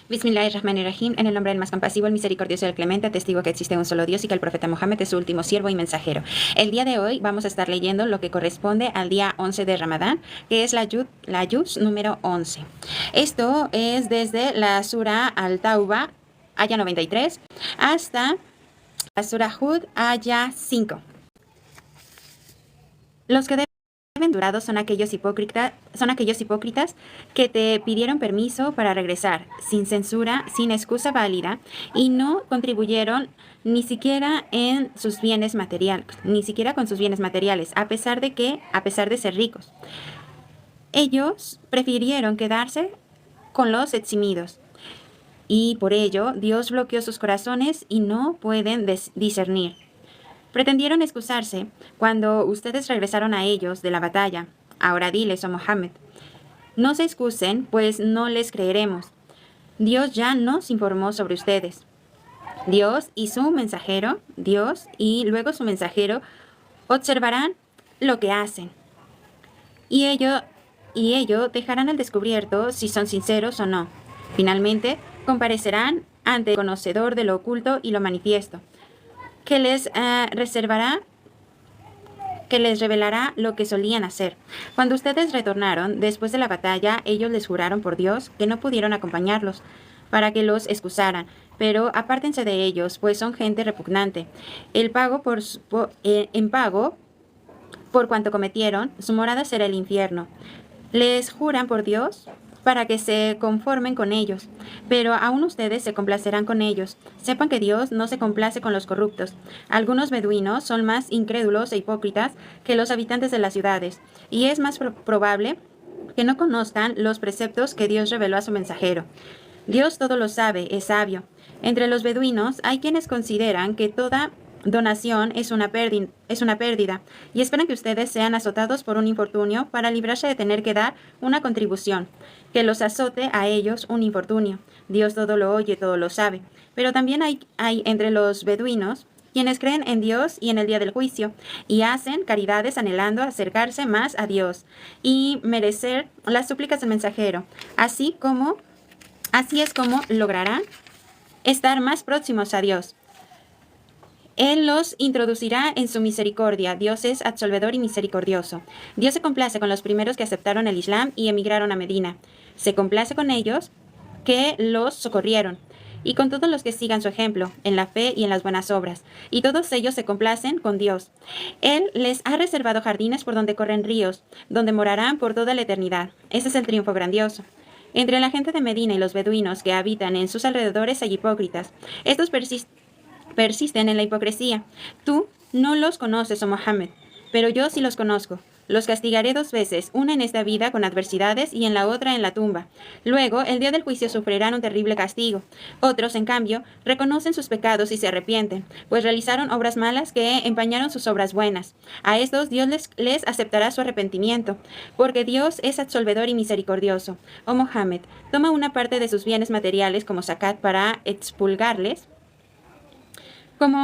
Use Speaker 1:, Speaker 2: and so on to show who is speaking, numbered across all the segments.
Speaker 1: Bismillahirrahmanirrahim. En el nombre del más compasivo, el misericordioso y el clemente, atestigo que existe un solo Dios y que el profeta Mohammed es su último siervo y mensajero. El día de hoy vamos a estar leyendo lo que corresponde al día 11 de Ramadán, que es la Juz número 11. Esto es desde la Sura Al-Tauba, aya 93, hasta la Sura Hud, aya 5. Los que Bienaventurados son aquellos hipócritas que te pidieron permiso para regresar, sin censura, sin excusa válida, y no contribuyeron ni siquiera con sus bienes materiales, a pesar de ser ricos. Ellos prefirieron quedarse con los eximidos, y por ello Dios bloqueó sus corazones y no pueden discernir. Pretendieron excusarse cuando ustedes regresaron a ellos de la batalla. Ahora diles, oh Mohammed, no se excusen, pues no les creeremos. Dios ya nos informó sobre ustedes. Dios y luego su mensajero observarán lo que hacen. Y ello dejarán al descubierto si son sinceros o no. Finalmente, comparecerán ante el conocedor de lo oculto y lo manifiesto, que les revelará lo que solían hacer. Cuando ustedes retornaron después de la batalla, ellos les juraron por Dios que no pudieron acompañarlos para que los excusaran, pero apártense de ellos, pues son gente repugnante. En pago por cuanto cometieron, su morada será el infierno. Les juran por Dios para que se conformen con ellos, pero aún ustedes se complacerán con ellos. Sepan que Dios no se complace con los corruptos. Algunos beduinos son más incrédulos e hipócritas que los habitantes de las ciudades, y es más probable que no conozcan los preceptos que Dios reveló a su mensajero. Dios todo lo sabe, es sabio. Entre los beduinos hay quienes consideran que toda donación es una pérdida, y esperan que ustedes sean azotados por un infortunio para librarse de tener que dar una contribución, que los azote a ellos un infortunio. Dios todo lo oye, todo lo sabe. Pero también hay entre los beduinos quienes creen en Dios y en el día del juicio, y hacen caridades anhelando acercarse más a Dios y merecer las súplicas del mensajero. Así es como lograrán estar más próximos a Dios. Él los introducirá en su misericordia. Dios es absolvedor y misericordioso. Dios se complace con los primeros que aceptaron el Islam y emigraron a Medina. Se complace con ellos que los socorrieron, y con todos los que sigan su ejemplo, en la fe y en las buenas obras. Y todos ellos se complacen con Dios. Él les ha reservado jardines por donde corren ríos, donde morarán por toda la eternidad. Ese es el triunfo grandioso. Entre la gente de Medina y los beduinos que habitan en sus alrededores hay hipócritas. Estos persisten en la hipocresía. Tú no los conoces, oh Mohammed, pero yo sí los conozco. Los castigaré 2 veces, una en esta vida con adversidades y en la otra en la tumba. Luego, el día del juicio sufrirán un terrible castigo. Otros, en cambio, reconocen sus pecados y se arrepienten, pues realizaron obras malas que empañaron sus obras buenas. A estos Dios les aceptará su arrepentimiento, porque Dios es absolvedor y misericordioso. Oh Mohammed, toma una parte de sus bienes materiales como zakat para expulgarles con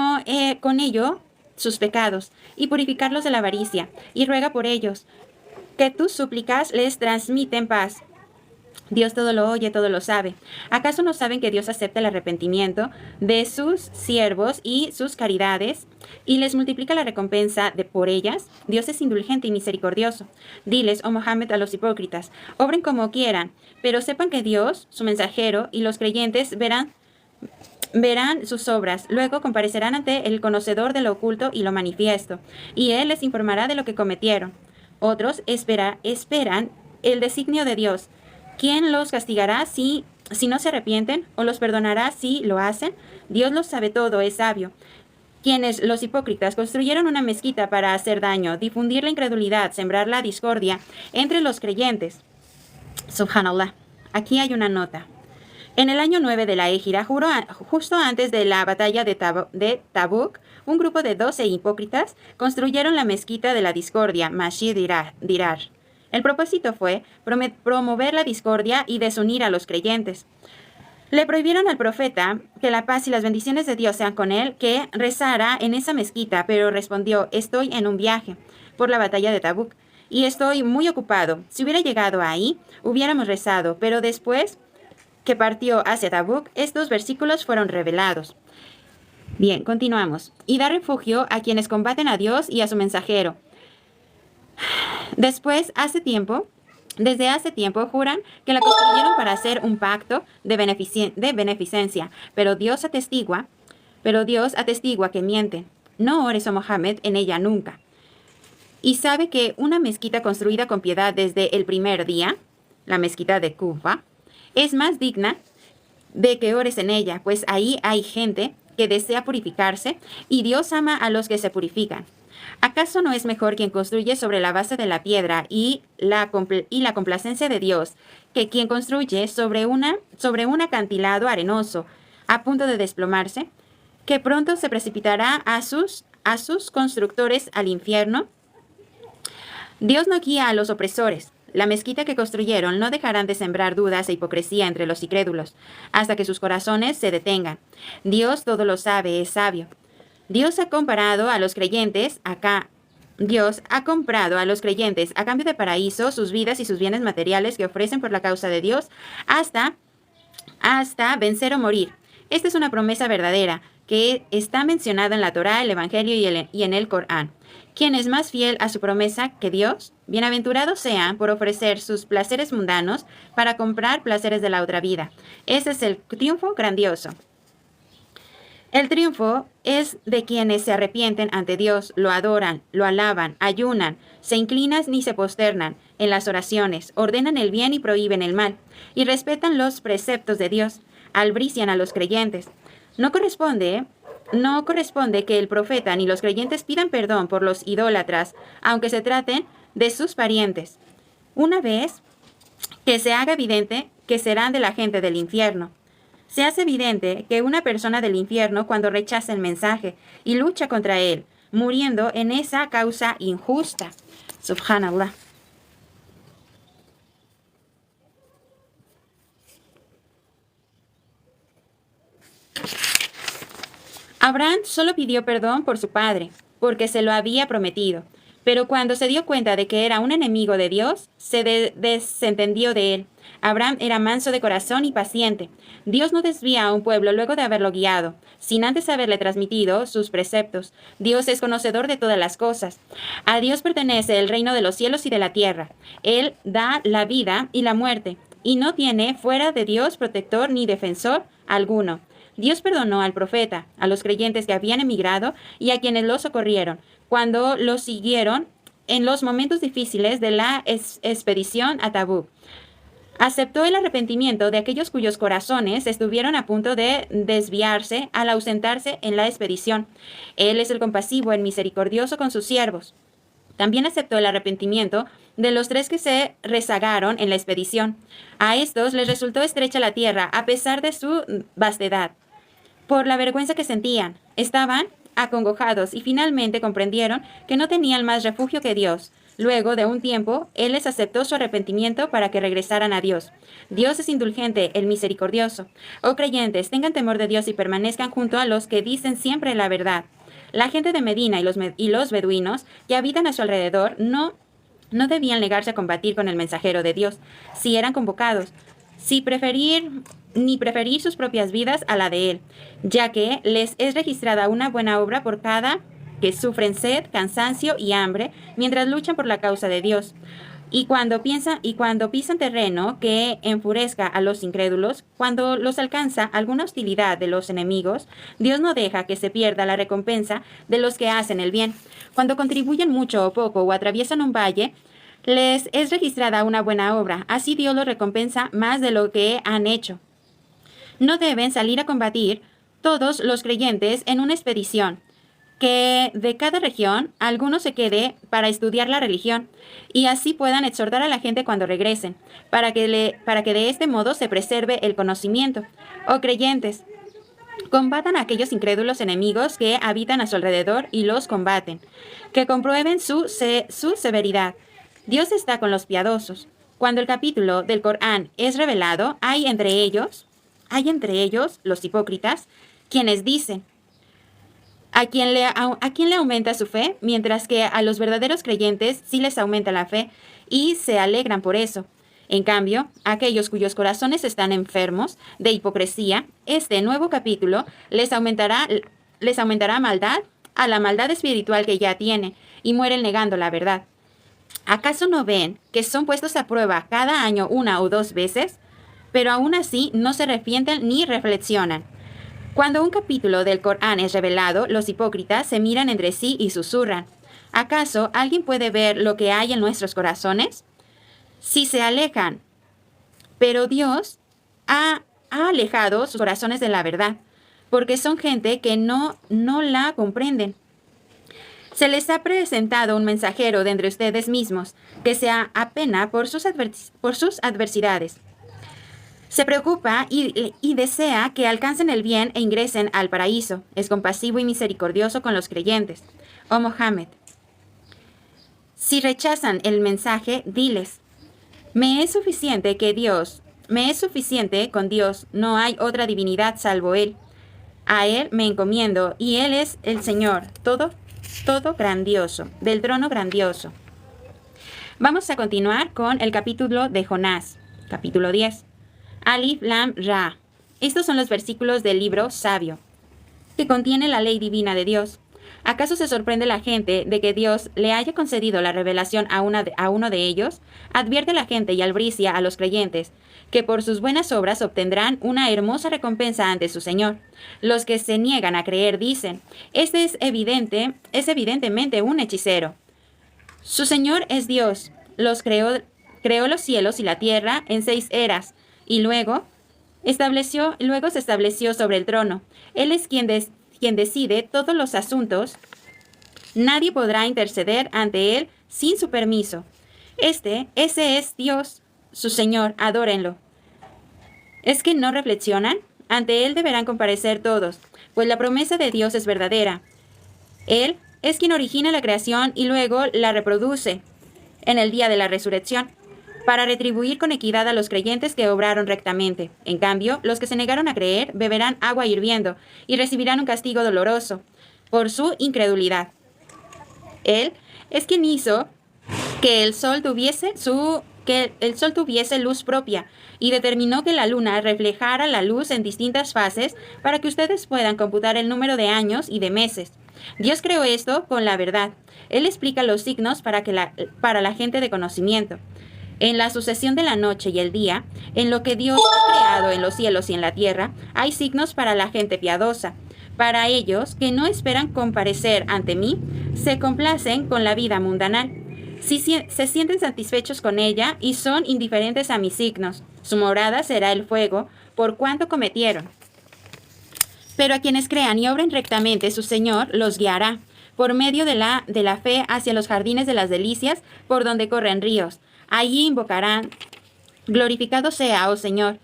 Speaker 1: ello sus pecados, y purificarlos de la avaricia, y ruega por ellos, que tus súplicas les transmiten paz. Dios todo lo oye, todo lo sabe. ¿Acaso no saben que Dios acepta el arrepentimiento de sus siervos y sus caridades, y les multiplica la recompensa por ellas? Dios es indulgente y misericordioso. Diles, oh Mohammed, a los hipócritas, obren como quieran, pero sepan que Dios, su mensajero, y los creyentes verán sus obras, luego comparecerán ante el conocedor de lo oculto y lo manifiesto, y él les informará de lo que cometieron. Otros esperan el designio de Dios. ¿Quién los castigará si no se arrepienten, o los perdonará si lo hacen? Dios lo sabe todo, es sabio. Los hipócritas, construyeron una mezquita para hacer daño, difundir la incredulidad, sembrar la discordia entre los creyentes. Subhanallah. Aquí hay una nota. En el año 9 de la Égira, justo antes de la batalla de Tabuk, un grupo de 12 hipócritas construyeron la mezquita de la discordia, Masjid Dirar. El propósito fue promover la discordia y desunir a los creyentes. Le prohibieron al profeta, que la paz y las bendiciones de Dios sean con él, que rezara en esa mezquita, pero respondió: estoy en un viaje por la batalla de Tabuk y estoy muy ocupado. Si hubiera llegado ahí, hubiéramos rezado, pero después que partió hacia Tabuk, estos versículos fueron revelados. Bien, continuamos. Y da refugio a quienes combaten a Dios y a su mensajero. Desde hace tiempo, juran que la construyeron para hacer un pacto de beneficencia, pero Dios atestigua que mienten. No ores a Mohammed en ella nunca. Y sabe que una mezquita construida con piedad desde el primer día, la mezquita de Kufa, es más digna de que ores en ella, pues ahí hay gente que desea purificarse y Dios ama a los que se purifican. ¿Acaso no es mejor quien construye sobre la base de la piedra y la complacencia de Dios que quien construye sobre un acantilado arenoso a punto de desplomarse, que pronto se precipitará a sus constructores al infierno? Dios no guía a los opresores. La mezquita que construyeron no dejarán de sembrar dudas e hipocresía entre los incrédulos, hasta que sus corazones se detengan. Dios todo lo sabe, es sabio. Dios ha comprado a los creyentes a cambio de paraíso, sus vidas y sus bienes materiales que ofrecen por la causa de Dios hasta vencer o morir. Esta es una promesa verdadera que está mencionada en la Torá, el Evangelio y en el Corán. ¿Quién es más fiel a su promesa que Dios? Bienaventurados sean por ofrecer sus placeres mundanos para comprar placeres de la otra vida. Ese es el triunfo grandioso. El triunfo es de quienes se arrepienten ante Dios, lo adoran, lo alaban, ayunan, se inclinan ni se posternan en las oraciones, ordenan el bien y prohíben el mal, y respetan los preceptos de Dios, albrician a los creyentes. No corresponde que el profeta ni los creyentes pidan perdón por los idólatras, aunque se traten de sus parientes, una vez que se haga evidente que serán de la gente del infierno. Se hace evidente que una persona del infierno cuando rechaza el mensaje y lucha contra él, muriendo en esa causa injusta. Subhanallah. Abraham solo pidió perdón por su padre, porque se lo había prometido. Pero cuando se dio cuenta de que era un enemigo de Dios, se desentendió de él. Abraham era manso de corazón y paciente. Dios no desvía a un pueblo luego de haberlo guiado, sin antes haberle transmitido sus preceptos. Dios es conocedor de todas las cosas. A Dios pertenece el reino de los cielos y de la tierra. Él da la vida y la muerte, y no tiene fuera de Dios protector ni defensor alguno. Dios perdonó al profeta, a los creyentes que habían emigrado y a quienes los socorrieron, cuando los siguieron en los momentos difíciles de la expedición a Tabuk. Aceptó el arrepentimiento de aquellos cuyos corazones estuvieron a punto de desviarse al ausentarse en la expedición. Él es el compasivo, el misericordioso con sus siervos. También aceptó el arrepentimiento de los 3 que se rezagaron en la expedición. A estos les resultó estrecha la tierra a pesar de su vastedad. Por la vergüenza que sentían, estaban acongojados y finalmente comprendieron que no tenían más refugio que Dios. Luego de un tiempo, Él les aceptó su arrepentimiento para que regresaran a Dios. Dios es indulgente, el misericordioso. Oh creyentes, tengan temor de Dios y permanezcan junto a los que dicen siempre la verdad. La gente de Medina y los beduinos que habitan a su alrededor no debían negarse a combatir con el mensajero de Dios si eran convocados, ni preferir sus propias vidas a la de él, ya que les es registrada una buena obra por cada que sufren sed, cansancio y hambre mientras luchan por la causa de Dios. Y cuando pisan terreno que enfurezca a los incrédulos, cuando los alcanza alguna hostilidad de los enemigos, Dios no deja que se pierda la recompensa de los que hacen el bien. Cuando contribuyen mucho o poco o atraviesan un valle, les es registrada una buena obra. Así Dios los recompensa más de lo que han hecho. No deben salir a combatir todos los creyentes en una expedición, que de cada región alguno se quede para estudiar la religión y así puedan exhortar a la gente cuando regresen, para que de este modo se preserve el conocimiento. Oh creyentes, combatan a aquellos incrédulos enemigos que habitan a su alrededor y los combaten, que comprueben su severidad. Dios está con los piadosos. Cuando el capítulo del Corán es revelado, hay entre ellos los hipócritas, quienes dicen: ¿A quién le aumenta su fe? Mientras que a los verdaderos creyentes sí les aumenta la fe y se alegran por eso. En cambio, aquellos cuyos corazones están enfermos de hipocresía, este nuevo capítulo les aumentará maldad a la maldad espiritual que ya tiene y mueren negando la verdad. ¿Acaso no ven que son puestos a prueba cada año 1 o 2 veces? Pero aún así no se arrepienten ni reflexionan. Cuando un capítulo del Corán es revelado, los hipócritas se miran entre sí y susurran. ¿Acaso alguien puede ver lo que hay en nuestros corazones? Si se alejan. Pero Dios ha alejado sus corazones de la verdad, porque son gente que no la comprenden. Se les ha presentado un mensajero de entre ustedes mismos, que se apena por sus adversidades. Se preocupa y desea que alcancen el bien e ingresen al paraíso. Es compasivo y misericordioso con los creyentes. Oh Mohammed, si rechazan el mensaje, diles: me es suficiente con Dios, no hay otra divinidad salvo Él. A Él me encomiendo y Él es el Señor, todo grandioso, del trono grandioso. Vamos a continuar con el capítulo de Jonás, capítulo 10. Alif Lam Ra. Estos son los versículos del libro sabio, que contiene la ley divina de Dios. ¿Acaso se sorprende la gente de que Dios le haya concedido la revelación a uno de ellos? Advierte la gente y albricia a los creyentes que por sus buenas obras obtendrán una hermosa recompensa ante su Señor. Los que se niegan a creer dicen: este es evidentemente un hechicero. Su Señor es Dios, creó los cielos y la tierra en 6 eras, y luego se estableció sobre el trono. Él es quien decide todos los asuntos. Nadie podrá interceder ante Él sin su permiso. Ese es Dios, su Señor, adórenlo. ¿Es que no reflexionan? Ante Él deberán comparecer todos, pues la promesa de Dios es verdadera. Él es quien origina la creación y luego la reproduce en el día de la resurrección, para retribuir con equidad a los creyentes que obraron rectamente. En cambio, los que se negaron a creer beberán agua hirviendo y recibirán un castigo doloroso por su incredulidad. Él es quien hizo que el sol tuviese luz propia y determinó que la luna reflejara la luz en distintas fases para que ustedes puedan computar el número de años y de meses. Dios creó esto con la verdad. Él explica los signos para la gente de conocimiento. En la sucesión de la noche y el día, en lo que Dios ha creado en los cielos y en la tierra, hay signos para la gente piadosa. Para ellos, que no esperan comparecer ante mí, se complacen con la vida mundanal. Se sienten satisfechos con ella y son indiferentes a mis signos. Su morada será el fuego, por cuanto cometieron. Pero a quienes crean y obren rectamente, su Señor los guiará, por medio de la fe hacia los jardines de las delicias, por donde corren ríos. Allí invocarán: glorificado sea, oh Señor,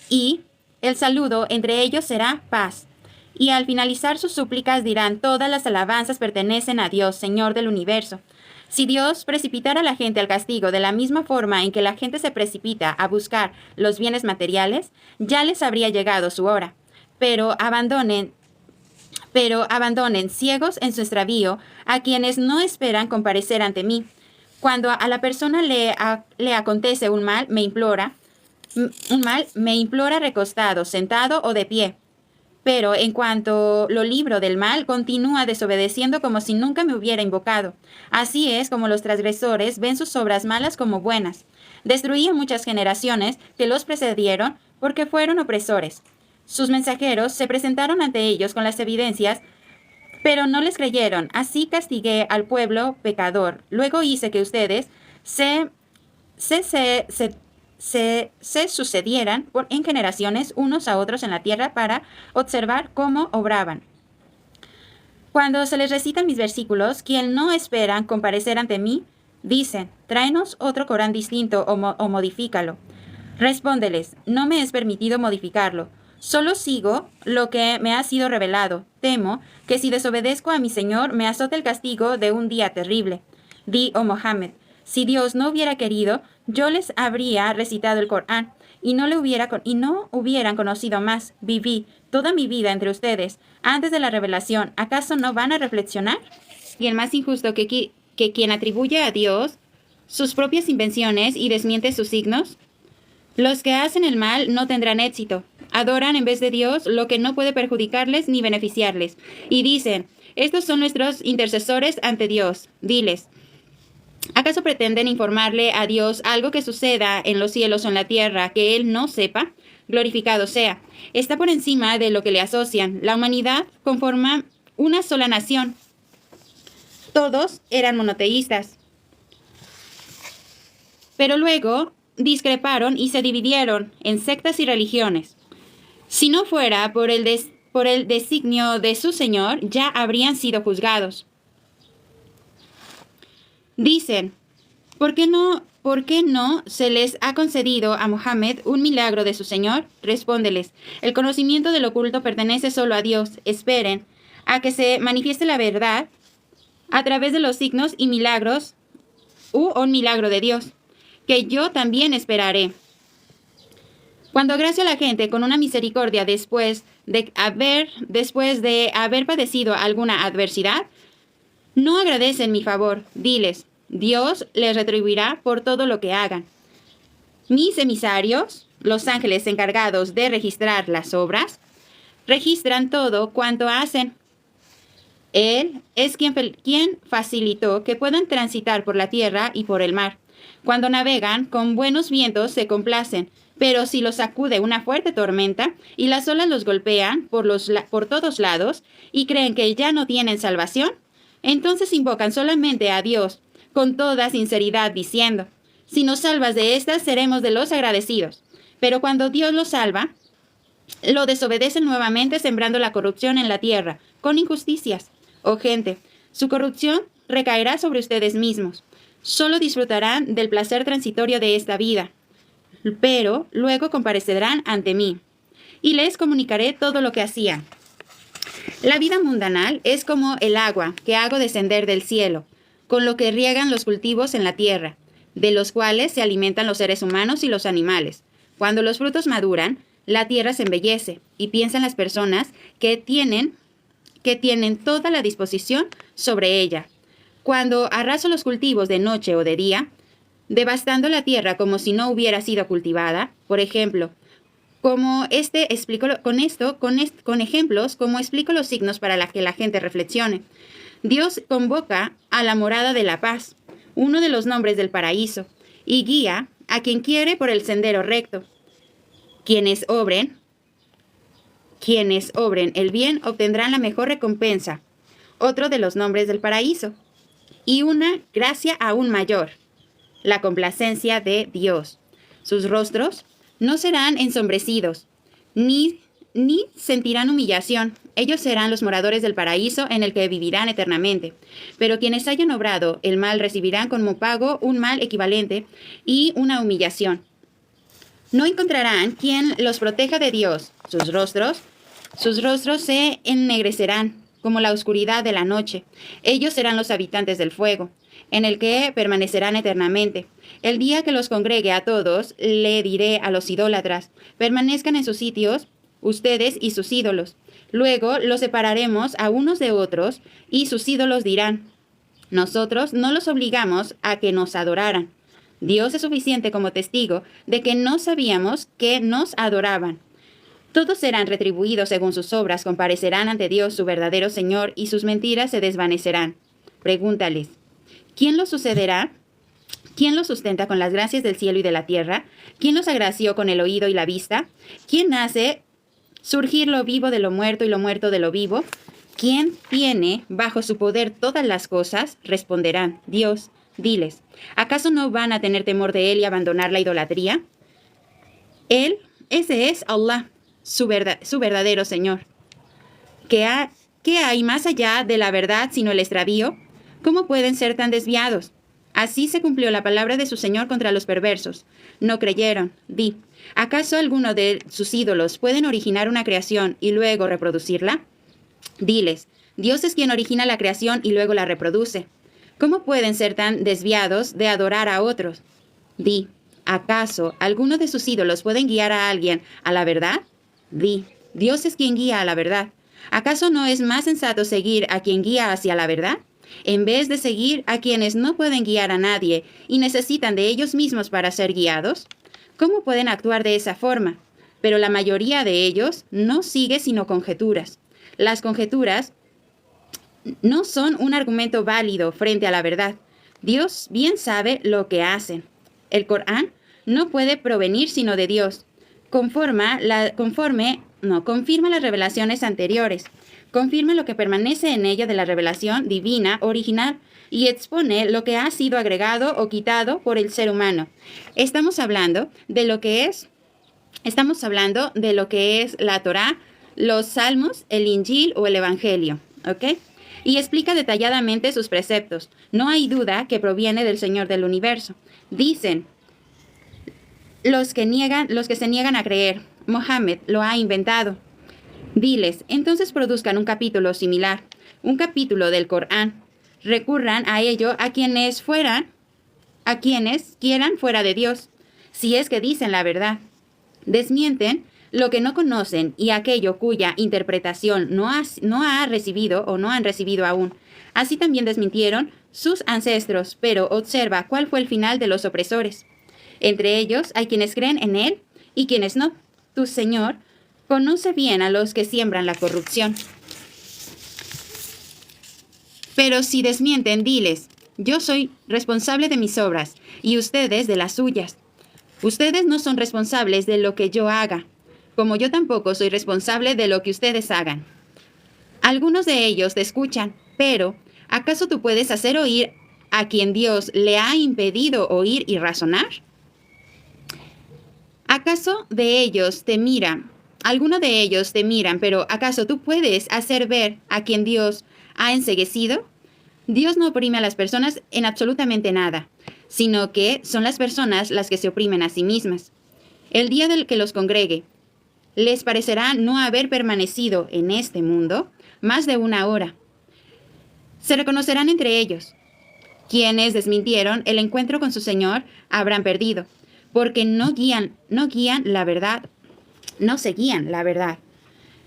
Speaker 1: y el saludo entre ellos será paz. Y al finalizar sus súplicas dirán: todas las alabanzas pertenecen a Dios, Señor del universo. Si Dios precipitara a la gente al castigo de la misma forma en que la gente se precipita a buscar los bienes materiales, ya les habría llegado su hora. Pero abandonen ciegos en su extravío a quienes no esperan comparecer ante mí. Cuando a la persona le acontece un mal, me implora recostado, sentado o de pie. Pero en cuanto lo libro del mal, continúa desobedeciendo como si nunca me hubiera invocado. Así es como los transgresores ven sus obras malas como buenas. Destruí a muchas generaciones que los precedieron porque fueron opresores. Sus mensajeros se presentaron ante ellos con las evidencias, pero no les creyeron. Así castigué al pueblo pecador. Luego hice que ustedes se sucedieran en generaciones unos a otros en la tierra para observar cómo obraban. Cuando se les recitan mis versículos, quien no esperan comparecer ante mí, dicen: tráenos otro Corán distinto o modifícalo. Respóndeles: no me es permitido modificarlo. Solo sigo lo que me ha sido revelado. Temo que si desobedezco a mi Señor, me azote el castigo de un día terrible. Di, oh Mohammed, si Dios no hubiera querido, yo les habría recitado el Corán y no hubieran conocido más. Viví toda mi vida entre ustedes antes de la revelación. ¿Acaso no van a reflexionar? Y el más injusto que quien atribuye a Dios sus propias invenciones y desmiente sus signos? Los que hacen el mal no tendrán éxito. Adoran en vez de Dios lo que no puede perjudicarles ni beneficiarles. Y dicen, estos son nuestros intercesores ante Dios. Diles, ¿acaso pretenden informarle a Dios algo que suceda en los cielos o en la tierra que Él no sepa? Glorificado sea. Está por encima de lo que le asocian. La humanidad conforma una sola nación. Todos eran monoteístas. Pero luego discreparon y se dividieron en sectas y religiones. Si no fuera por el designio de su Señor, ya habrían sido juzgados. Dicen, ¿por qué no se les ha concedido a Mohammed un milagro de su Señor? Respóndeles, el conocimiento del oculto pertenece solo a Dios. Esperen a que se manifieste la verdad a través de los signos y milagros u un milagro de Dios, que yo también esperaré. Cuando agracio a la gente con una misericordia después de haber padecido alguna adversidad, no agradecen mi favor. Diles, Dios les retribuirá por todo lo que hagan. Mis emisarios, los ángeles encargados de registrar las obras, registran todo cuanto hacen. Él es quien facilitó que puedan transitar por la tierra y por el mar. Cuando navegan, con buenos vientos se complacen, pero si los sacude una fuerte tormenta y las olas los golpean por todos lados y creen que ya no tienen salvación, entonces invocan solamente a Dios con toda sinceridad diciendo, si nos salvas de estas, seremos de los agradecidos. Pero cuando Dios los salva, lo desobedecen nuevamente sembrando la corrupción en la tierra, con injusticias. Oh gente, su corrupción recaerá sobre ustedes mismos. Solo disfrutarán del placer transitorio de esta vida, pero luego comparecerán ante mí, y les comunicaré todo lo que hacían. La vida mundanal es como el agua que hago descender del cielo, con lo que riegan los cultivos en la tierra, de los cuales se alimentan los seres humanos y los animales. Cuando los frutos maduran, la tierra se embellece, y piensan las personas que tienen toda la disposición sobre ella. Cuando arraso los cultivos de noche o de día, devastando la tierra como si no hubiera sido cultivada, por ejemplo, con ejemplos, como explico los signos para que la gente reflexione. Dios convoca a la morada de la paz, uno de los nombres del paraíso, y guía a quien quiere por el sendero recto. Quienes obren el bien obtendrán la mejor recompensa, otro de los nombres del paraíso, y una gracia aún mayor, la complacencia de Dios. Sus rostros no serán ensombrecidos, ni sentirán humillación. Ellos serán los moradores del paraíso en el que vivirán eternamente. Pero quienes hayan obrado el mal recibirán como pago un mal equivalente y una humillación. No encontrarán quien los proteja de Dios. Sus rostros se ennegrecerán como la oscuridad de la noche. Ellos serán los habitantes del fuego, en el que permanecerán eternamente. El día que los congregue a todos, le diré a los idólatras, permanezcan en sus sitios, ustedes y sus ídolos. Luego los separaremos a unos de otros, y sus ídolos dirán, nosotros no los obligamos a que nos adoraran. Dios es suficiente como testigo de que no sabíamos que nos adoraban. Todos serán retribuidos según sus obras, comparecerán ante Dios su verdadero Señor, y sus mentiras se desvanecerán. Pregúntales, ¿quién los sucederá? ¿Quién los sustenta con las gracias del cielo y de la tierra? ¿Quién los agració con el oído y la vista? ¿Quién hace surgir lo vivo de lo muerto y lo muerto de lo vivo? ¿Quién tiene bajo su poder todas las cosas? Responderán, Dios. Diles, ¿acaso no van a tener temor de Él y abandonar la idolatría? Ese es Allah, su verdadero Señor. ¿Qué hay más allá de la verdad sino el extravío? ¿Cómo pueden ser tan desviados? Así se cumplió la palabra de su Señor contra los perversos. No creyeron. Di, ¿acaso alguno de sus ídolos pueden originar una creación y luego reproducirla? Diles, Dios es quien origina la creación y luego la reproduce. ¿Cómo pueden ser tan desviados de adorar a otros? Di, ¿acaso alguno de sus ídolos pueden guiar a alguien a la verdad? Di, Dios es quien guía a la verdad. ¿Acaso no es más sensato seguir a quien guía hacia la verdad? en vez de seguir a quienes no pueden guiar a nadie y necesitan de ellos mismos para ser guiados? ¿Cómo pueden actuar de esa forma? Pero la mayoría de ellos no sigue sino conjeturas. Las conjeturas no son un argumento válido frente a la verdad. Dios bien sabe lo que hacen. El Corán no puede provenir sino de Dios. Confirma las revelaciones anteriores. Confirma lo que permanece en ella de la revelación divina original y expone lo que ha sido agregado o quitado por el ser humano. Estamos hablando de lo que es la Torá, los Salmos, el Injil o el Evangelio, ¿ok? Y explica detalladamente sus preceptos. No hay duda que proviene del Señor del universo. Dicen los que se niegan a creer, Mohammed lo ha inventado. Diles, entonces produzcan un capítulo similar, un capítulo del Corán. Recurran a ello a quienes quieran fuera de Dios, si es que dicen la verdad. Desmienten lo que no conocen y aquello cuya interpretación no han recibido aún. Así también desmintieron sus ancestros, pero observa cuál fue el final de los opresores. Entre ellos hay quienes creen en Él y quienes no. Tu Señor conoce bien a los que siembran la corrupción. Pero si desmienten, diles, yo soy responsable de mis obras y ustedes de las suyas. Ustedes no son responsables de lo que yo haga, como yo tampoco soy responsable de lo que ustedes hagan. Algunos de ellos te escuchan, pero ¿acaso tú puedes hacer oír a quien Dios le ha impedido oír y razonar? ¿Acaso de ellos te miran? Algunos de ellos te miran, pero ¿acaso tú puedes hacer ver a quien Dios ha enceguecido? Dios no oprime a las personas en absolutamente nada, sino que son las personas las que se oprimen a sí mismas. El día del que los congregue, les parecerá no haber permanecido en este mundo más de 1 hora. Se reconocerán entre ellos. Quienes desmintieron el encuentro con su Señor habrán perdido, porque no seguían la verdad.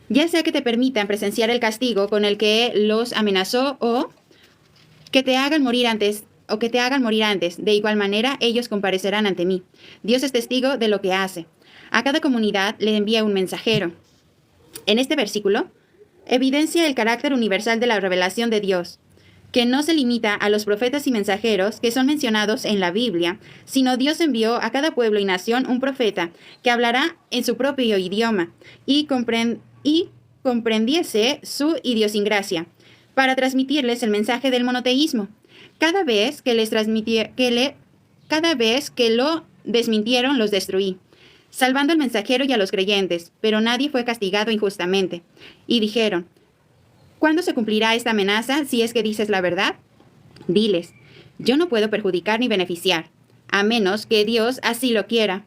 Speaker 1: Ya sea que te permitan presenciar el castigo con el que los amenazó o que te hagan morir antes. De igual manera, ellos comparecerán ante mí. Dios es testigo de lo que hace. A cada comunidad le envía un mensajero. En este versículo, evidencia el carácter universal de la revelación de Dios, que no se limita a los profetas y mensajeros que son mencionados en la Biblia, sino Dios envió a cada pueblo y nación un profeta que hablará en su propio idioma y comprendiese su idiosincrasia, para transmitirles el mensaje del monoteísmo. Cada vez que lo desmintieron, los destruí, salvando al mensajero y a los creyentes, pero nadie fue castigado injustamente. Y dijeron, ¿cuándo se cumplirá esta amenaza si es que dices la verdad? Diles, yo no puedo perjudicar ni beneficiar, a menos que Dios así lo quiera.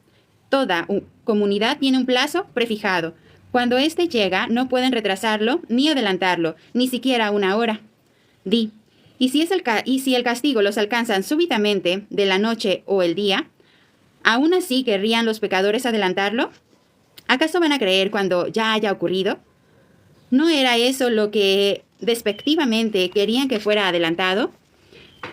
Speaker 1: Toda comunidad tiene un plazo prefijado. Cuando éste llega, no pueden retrasarlo ni adelantarlo, ni siquiera 1 hora. Di, ¿y si el castigo los alcanza súbitamente, de la noche o el día? ¿Aún así querrían los pecadores adelantarlo? ¿Acaso van a creer cuando ya haya ocurrido? ¿No era eso lo que despectivamente querían que fuera adelantado?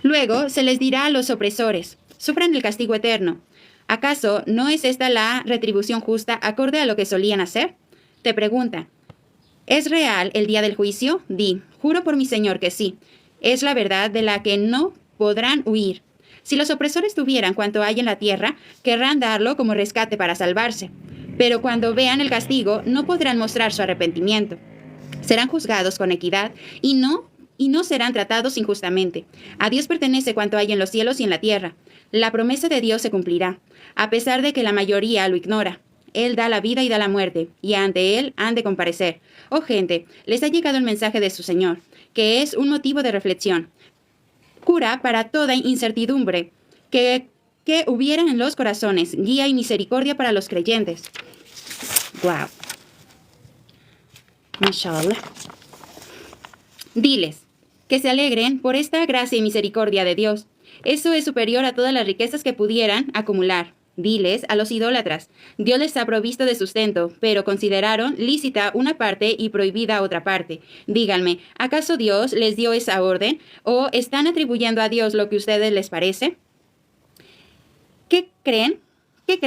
Speaker 1: Luego se les dirá a los opresores, sufran el castigo eterno. ¿Acaso no es esta la retribución justa acorde a lo que solían hacer? Te preguntan, ¿es real el día del juicio? Di, juro por mi Señor que sí. Es la verdad de la que no podrán huir. Si los opresores tuvieran cuanto hay en la tierra, querrán darlo como rescate para salvarse. Pero cuando vean el castigo, no podrán mostrar su arrepentimiento. Serán juzgados con equidad y no serán tratados injustamente. A Dios pertenece cuanto hay en los cielos y en la tierra. La promesa de Dios se cumplirá, a pesar de que la mayoría lo ignora. Él da la vida y da la muerte, y ante Él han de comparecer. Oh gente, les ha llegado el mensaje de su Señor, que es un motivo de reflexión. Cura para toda incertidumbre que hubiera en los corazones, guía y misericordia para los creyentes. Wow. Mashallah. Diles, que se alegren por esta gracia y misericordia de Dios. Eso es superior a todas las riquezas que pudieran acumular. Diles a los idólatras, Dios les ha provisto de sustento, pero consideraron lícita una parte y prohibida otra parte. Díganme, ¿acaso Dios les dio esa orden? ¿O están atribuyendo a Dios lo que a ustedes les parece? ¿Qué creen? ¿Qué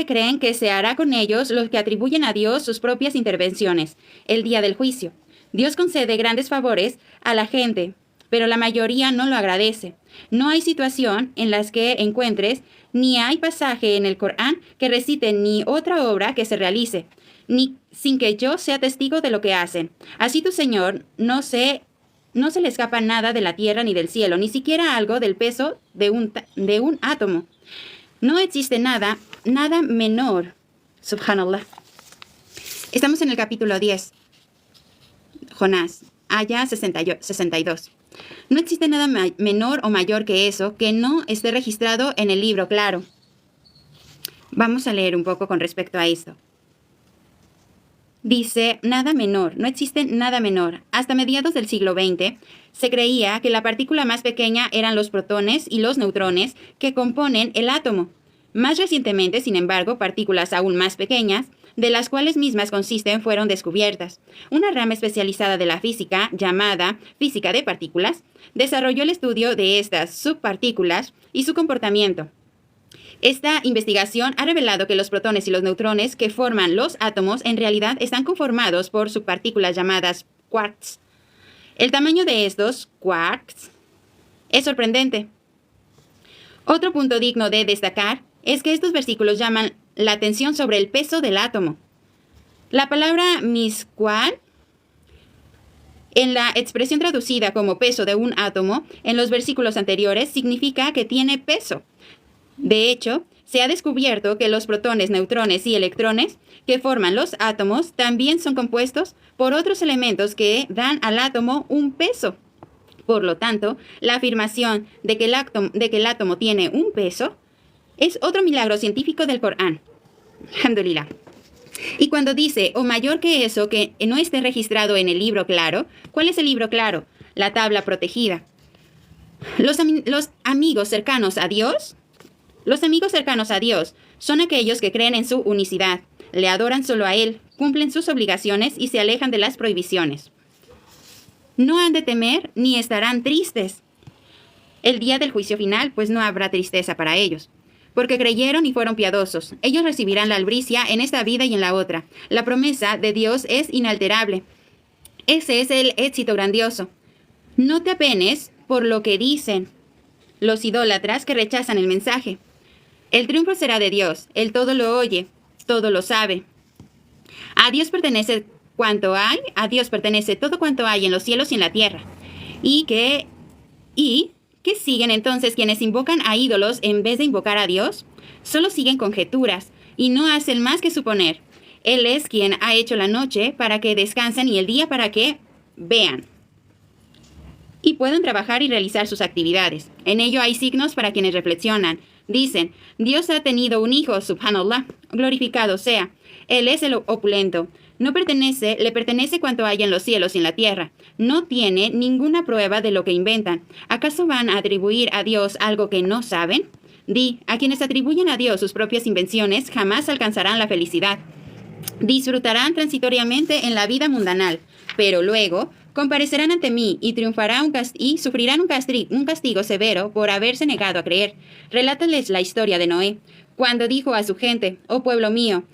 Speaker 1: creen que se hará con ellos los que atribuyen a Dios sus propias intervenciones el día del juicio? Dios concede grandes favores a la gente, pero la mayoría no lo agradece. No hay situación en la que encuentres, ni hay pasaje en el Corán que recite, ni otra obra que se realice, ni sin que yo sea testigo de lo que hacen. Así tu Señor no se le escapa nada de la tierra ni del cielo, ni siquiera algo del peso de un átomo. No existe nada menor. Subhanallah. Estamos en el capítulo 10. Jonás, aya 62. No existe nada menor o mayor que eso que no esté registrado en el libro claro. Vamos a leer un poco con respecto a esto. Dice, nada menor, no existe nada menor. Hasta mediados del siglo XX, se creía que la partícula más pequeña eran los protones y los neutrones que componen el átomo. Más recientemente, sin embargo, partículas aún más pequeñas, de las cuales mismas consisten, fueron descubiertas. Una rama especializada de la física, llamada física de partículas, desarrolló el estudio de estas subpartículas y su comportamiento. Esta investigación ha revelado que los protones y los neutrones que forman los átomos en realidad están conformados por subpartículas llamadas quarks. El tamaño de estos quarks es sorprendente. Otro punto digno de destacar es que estos versículos llaman la atención sobre el peso del átomo. La palabra misqual, en la expresión traducida como peso de un átomo en los versículos anteriores, significa que tiene peso. De hecho, se ha descubierto que los protones, neutrones y electrones que forman los átomos también son compuestos por otros elementos que dan al átomo un peso. Por lo tanto, la afirmación de que el átomo tiene un peso es otro milagro científico del Corán. Alhamdulillah. Y cuando dice, o mayor que eso, que no esté registrado en el libro claro, ¿cuál es el libro claro? La tabla protegida. Los amigos cercanos a Dios son aquellos que creen en su unicidad, le adoran solo a Él, cumplen sus obligaciones y se alejan de las prohibiciones. No han de temer ni estarán tristes. El día del juicio final, pues no habrá tristeza para ellos. Porque creyeron y fueron piadosos. Ellos recibirán la albricia en esta vida y en la otra. La promesa de Dios es inalterable. Ese es el éxito grandioso. No te apenes por lo que dicen los idólatras que rechazan el mensaje. El triunfo será de Dios. Él todo lo oye, todo lo sabe. A Dios pertenece todo cuanto hay en los cielos y en la tierra. ¿Qué siguen entonces quienes invocan a ídolos en vez de invocar a Dios? Solo siguen conjeturas y no hacen más que suponer. Él es quien ha hecho la noche para que descansen y el día para que vean y puedan trabajar y realizar sus actividades. En ello hay signos para quienes reflexionan. Dicen, Dios ha tenido un hijo, subhanallah, glorificado sea. Él es el opulento. Le pertenece cuanto hay en los cielos y en la tierra. No tiene ninguna prueba de lo que inventan. ¿Acaso van a atribuir a Dios algo que no saben? Di, a quienes atribuyen a Dios sus propias invenciones jamás alcanzarán la felicidad. Disfrutarán transitoriamente en la vida mundanal, pero luego comparecerán ante mí y sufrirán un castigo severo por haberse negado a creer. Relátales la historia de Noé, cuando dijo a su gente, oh pueblo mío,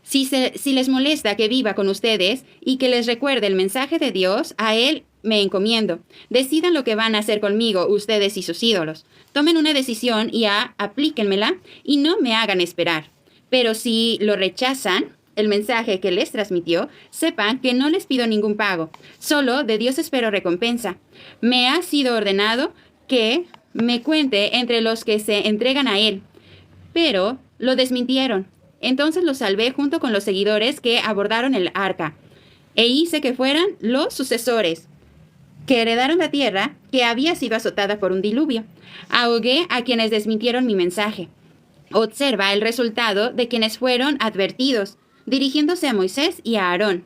Speaker 1: si les molesta que viva con ustedes y que les recuerde el mensaje de Dios, a Él me encomiendo. Decidan lo que van a hacer conmigo ustedes y sus ídolos. Tomen una decisión y aplíquenmela y no me hagan esperar. Pero si lo rechazan, el mensaje que les transmitió, sepan que no les pido ningún pago. Solo de Dios espero recompensa. Me ha sido ordenado que me cuente entre los que se entregan a Él. Pero lo desmintieron. Entonces los salvé junto con los seguidores que abordaron el arca, e hice que fueran los sucesores, que heredaron la tierra que había sido azotada por un diluvio. Ahogué a quienes desmintieron mi mensaje. Observa el resultado de quienes fueron advertidos, dirigiéndose a Moisés y a Aarón.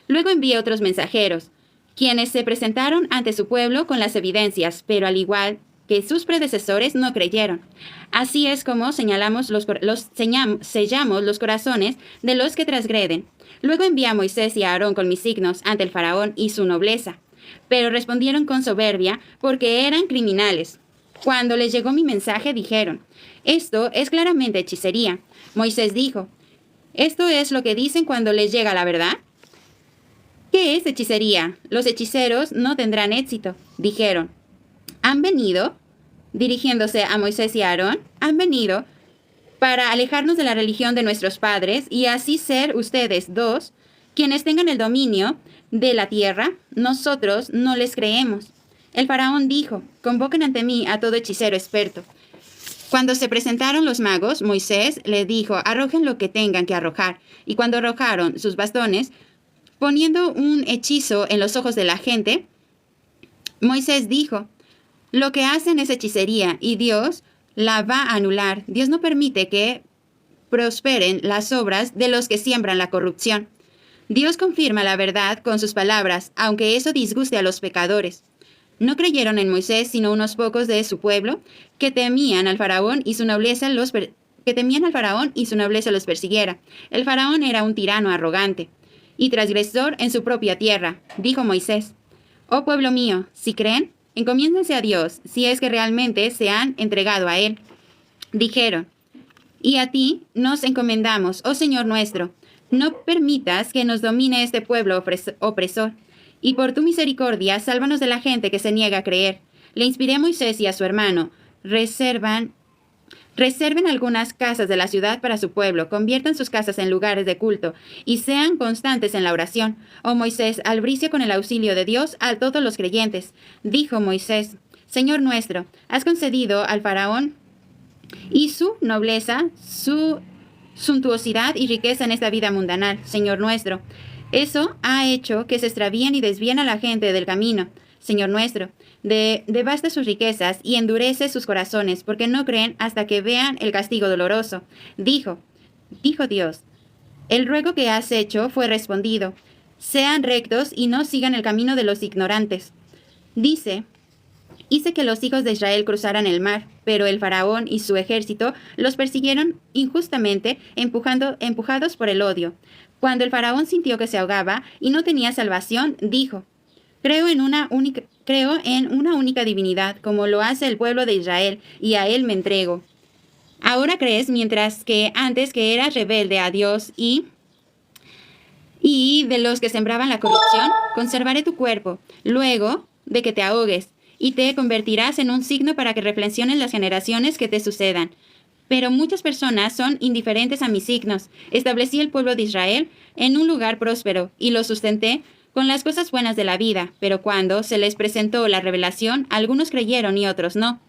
Speaker 1: Luego envié otros mensajeros, quienes se presentaron ante su pueblo con las evidencias, pero al igual que sus predecesores no creyeron. Así es como sellamos los corazones de los que transgreden. Luego envié a Moisés y a Aarón con mis signos ante el faraón y su nobleza, pero respondieron con soberbia porque eran criminales. Cuando les llegó mi mensaje dijeron, esto es claramente hechicería. Moisés dijo, ¿esto es lo que dicen cuando les llega la verdad? ¿Qué es hechicería? Los hechiceros no tendrán éxito. Dijeron, han venido, dirigiéndose a Moisés y a Aarón, han venido para alejarnos de la religión de nuestros padres y así ser ustedes dos quienes tengan el dominio de la tierra. Nosotros no les creemos. El faraón dijo, convoquen ante mí a todo hechicero experto. Cuando se presentaron los magos, Moisés le dijo, arrojen lo que tengan que arrojar. Y cuando arrojaron sus bastones, poniendo un hechizo en los ojos de la gente, Moisés dijo, lo que hacen es hechicería y Dios la va a anular. Dios no permite que prosperen las obras de los que siembran la corrupción. Dios confirma la verdad con sus palabras, aunque eso disguste a los pecadores. No creyeron en Moisés sino unos pocos de su pueblo que temían al faraón y su nobleza los persiguiera. El faraón era un tirano arrogante y transgresor en su propia tierra. Dijo Moisés, oh pueblo mío, si creen, encomiéndense a Dios, si es que realmente se han entregado a Él. Dijeron, y a ti nos encomendamos, oh Señor nuestro, no permitas que nos domine este pueblo opresor. Y por tu misericordia, sálvanos de la gente que se niega a creer. Le inspiré a Moisés y a su hermano. Reserven algunas casas de la ciudad para su pueblo, conviertan sus casas en lugares de culto y sean constantes en la oración. Oh Moisés, albricia con el auxilio de Dios a todos los creyentes. Dijo Moisés, Señor nuestro, has concedido al faraón y su nobleza, su suntuosidad y riqueza en esta vida mundanal, Señor nuestro. Eso ha hecho que se extravíen y desvíen a la gente del camino. Señor nuestro, devasta sus riquezas y endurece sus corazones, porque no creen hasta que vean el castigo doloroso. Dijo Dios, el ruego que has hecho fue respondido. Sean rectos y no sigan el camino de los ignorantes. Hice que los hijos de Israel cruzaran el mar, pero el faraón y su ejército los persiguieron injustamente, empujados por el odio. Cuando el faraón sintió que se ahogaba y no tenía salvación, dijo, creo en una única divinidad, como lo hace el pueblo de Israel, y a él me entrego. Ahora crees, mientras que antes que eras rebelde a Dios y de los que sembraban la corrupción, conservaré tu cuerpo, luego de que te ahogues, y te convertirás en un signo para que reflexionen las generaciones que te sucedan. Pero muchas personas son indiferentes a mis signos. Establecí el pueblo de Israel en un lugar próspero y lo sustenté con las cosas buenas de la vida. Pero cuando se les presentó la revelación, algunos creyeron y otros no.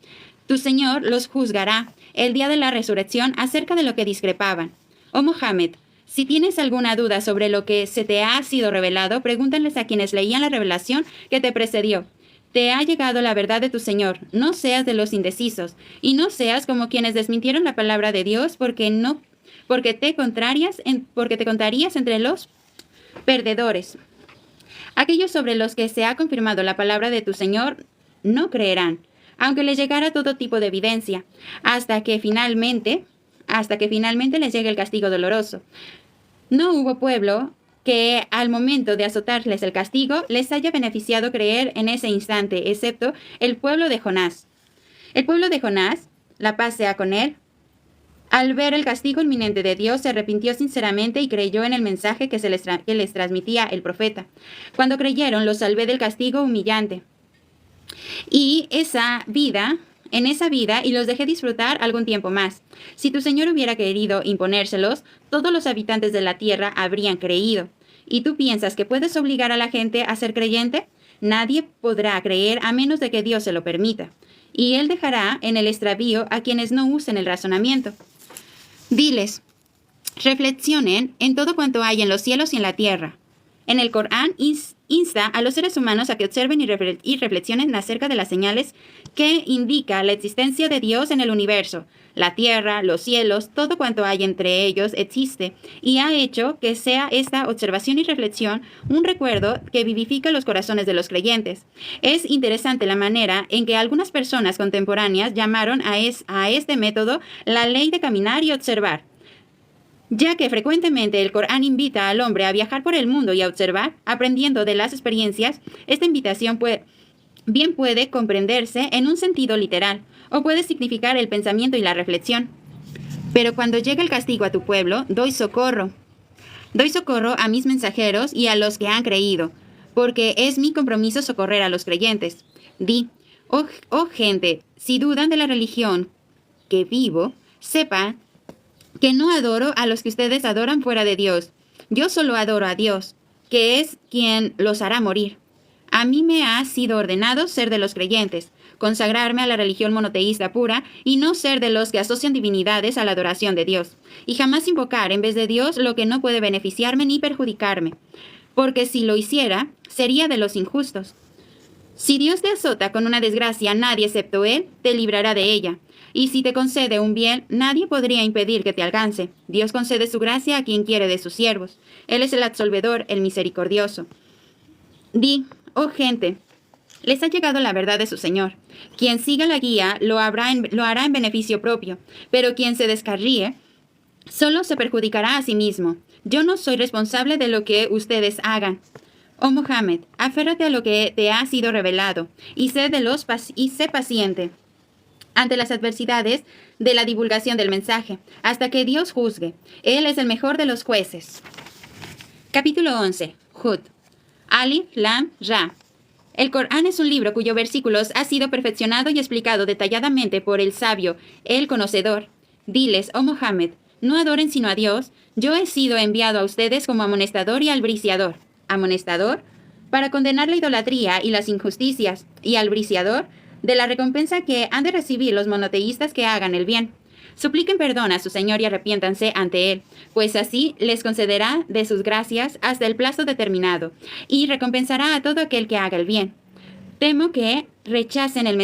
Speaker 1: Tu Señor los juzgará el día de la resurrección acerca de lo que discrepaban. Oh Mohammed, si tienes alguna duda sobre lo que se te ha sido revelado, pregúntales a quienes leían la revelación que te precedió. Te ha llegado la verdad de tu Señor. No seas de los indecisos, y no seas como quienes desmintieron la palabra de Dios, porque te contarías entre los perdedores. Aquellos sobre los que se ha confirmado la palabra de tu Señor no creerán, aunque les llegara todo tipo de evidencia, hasta que finalmente les llegue el castigo doloroso. No hubo pueblo que al momento de azotarles el castigo les haya beneficiado creer en ese instante, excepto el pueblo de Jonás. El pueblo de Jonás, la paz sea con él, al ver el castigo inminente de Dios, se arrepintió sinceramente y creyó en el mensaje que les transmitía el profeta. Cuando creyeron, los salvé del castigo humillante. En esa vida, y los dejé disfrutar algún tiempo más. Si tu Señor hubiera querido imponérselos, todos los habitantes de la tierra habrían creído. ¿Y tú piensas que puedes obligar a la gente a ser creyente? Nadie podrá creer a menos de que Dios se lo permita. Y Él dejará en el extravío a quienes no usen el razonamiento. Diles, reflexionen en todo cuanto hay en los cielos y en la tierra. En el Corán insta a los seres humanos a que observen y reflexionen acerca de las señales que indica la existencia de Dios en el universo. La tierra, los cielos, todo cuanto hay entre ellos existe, y ha hecho que sea esta observación y reflexión un recuerdo que vivifica los corazones de los creyentes. Es interesante la manera en que algunas personas contemporáneas llamaron a este método la ley de caminar y observar. Ya que frecuentemente el Corán invita al hombre a viajar por el mundo y a observar, aprendiendo de las experiencias, esta invitación bien puede comprenderse en un sentido literal, o puede significar el pensamiento y la reflexión. Pero cuando llega el castigo a tu pueblo, doy socorro. Doy socorro a mis mensajeros y a los que han creído, porque es mi compromiso socorrer a los creyentes. Di, oh gente, si dudan de la religión que vivo, sepan que no adoro a los que ustedes adoran fuera de Dios. Yo solo adoro a Dios, que es quien los hará morir. A mí me ha sido ordenado ser de los creyentes, consagrarme a la religión monoteísta pura y no ser de los que asocian divinidades a la adoración de Dios, y jamás invocar en vez de Dios lo que no puede beneficiarme ni perjudicarme, porque si lo hiciera, sería de los injustos. Si Dios te azota con una desgracia, nadie excepto Él te librará de ella. Y si te concede un bien, nadie podría impedir que te alcance. Dios concede su gracia a quien quiere de sus siervos. Él es el absolvedor, el misericordioso. Di, oh gente, les ha llegado la verdad de su Señor. Quien siga la guía lo hará en beneficio propio, pero quien se descarríe solo se perjudicará a sí mismo. Yo no soy responsable de lo que ustedes hagan. Oh Mohammed, aférrate a lo que te ha sido revelado y sé paciente ante las adversidades de la divulgación del mensaje, hasta que Dios juzgue. Él es el mejor de los jueces. Capítulo 11. Hud. Alif, Lam, Ra. El Corán es un libro cuyo versículos ha sido perfeccionado y explicado detalladamente por el sabio, el conocedor. Diles, oh Mohammed, no adoren sino a Dios. Yo he sido enviado a ustedes como amonestador y albriciador. Amonestador, para condenar la idolatría y las injusticias, y albriciador, de la recompensa que han de recibir los monoteístas que hagan el bien. Supliquen perdón a su Señor y arrepiéntanse ante Él, pues así les concederá de sus gracias hasta el plazo determinado, y recompensará a todo aquel que haga el bien. Temo que si rechazan el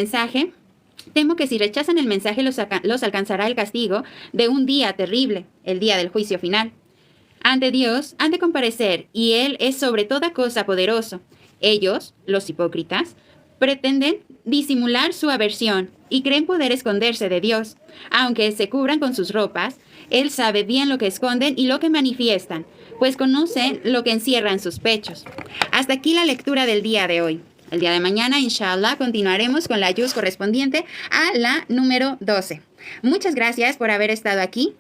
Speaker 1: mensaje, los alcanzará el castigo de un día terrible, el día del juicio final. Ante Dios han de comparecer, y Él es sobre toda cosa poderoso. Ellos, los hipócritas, pretenden disimular su aversión y creen poder esconderse de Dios. Aunque se cubran con sus ropas, Él sabe bien lo que esconden y lo que manifiestan, pues conocen lo que encierran sus pechos. Hasta aquí la lectura del día de hoy. El día de mañana, inshallah, continuaremos con la juz correspondiente a la número 12. Muchas gracias por haber estado aquí.